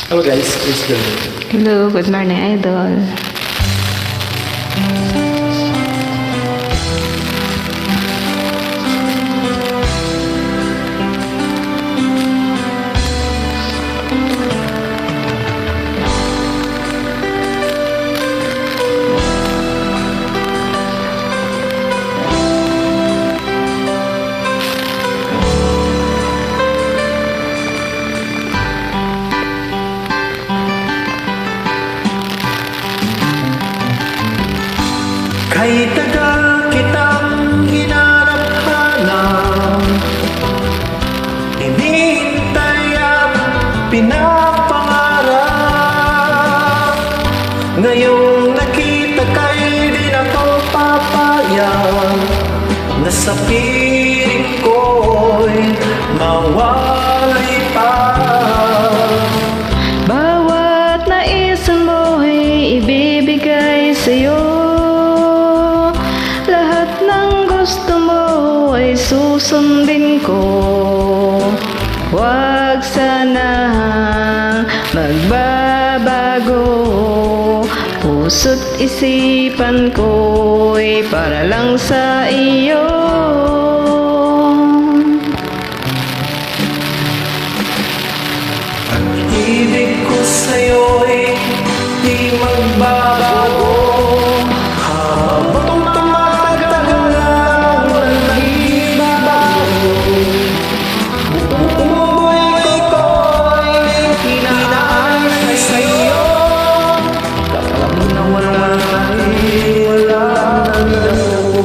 Hello guys, please go. Hello, good morning, idol. Kahit tagal kitang hinanap-hanap, hinihintay at pinapangarap. Ngayong nakita ka'y di na ko papayag na sa piling ko'y mawalay pa. Bawat naisan mo'y ibibigay sa'yo. Lahat ng gusto mo ay susundin ko. Huwag sana magbabago. Puso't isipan ko'y para lang sa iyo. Ibig ko sa'yo'y di magbabago. Habang tumatagal ang nagbabago, umuwi ko'y hinaan sa'yo. Kapag nawala ka'y wala na ako.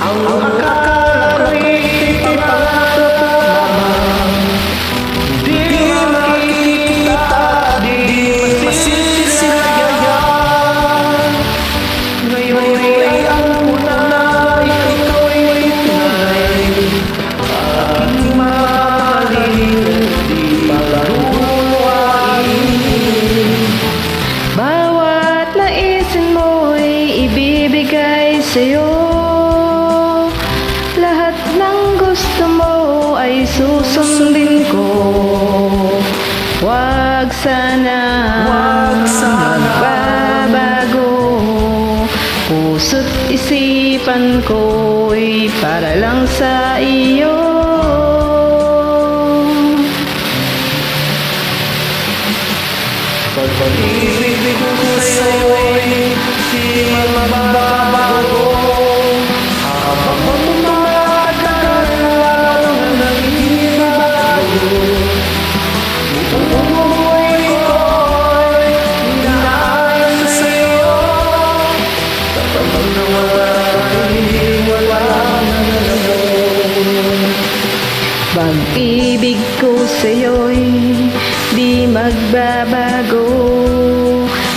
Ang akala ko'y pangarap lamang, di makikita, di masisilayan. Ngayon ay ang unay, ikaw ay tunay, aking mahalin, di palaruin. Bawat naisin mo'y ibibigay sa'yo. Lahat ng gusto mo ay susundin ko. Huwag sana magbabago. Puso't isipan ko'y para lang sa iyo. Pag-ibig ko sa'yo'y di magbabago. Habang tumatagal ang nagbabago, umuwi ko'y hinaan sa'yo. Kapag nawala ka'y wala na ako. Pag-ibig ko sa'yo'y di magbabago.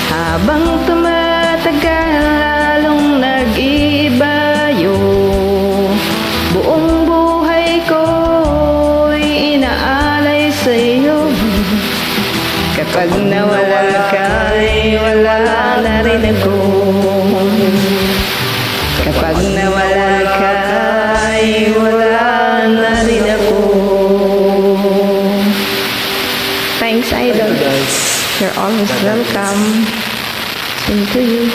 Habang tumatagal lalong nag-iibayo. Buong buhay ko'y inaalay sa'yo. Kapag nawala ka'y wala na rin ako. Kapag nawala ka'y wala na rin ako. Thanks, idol. Guys. You're always welcome. Same to you.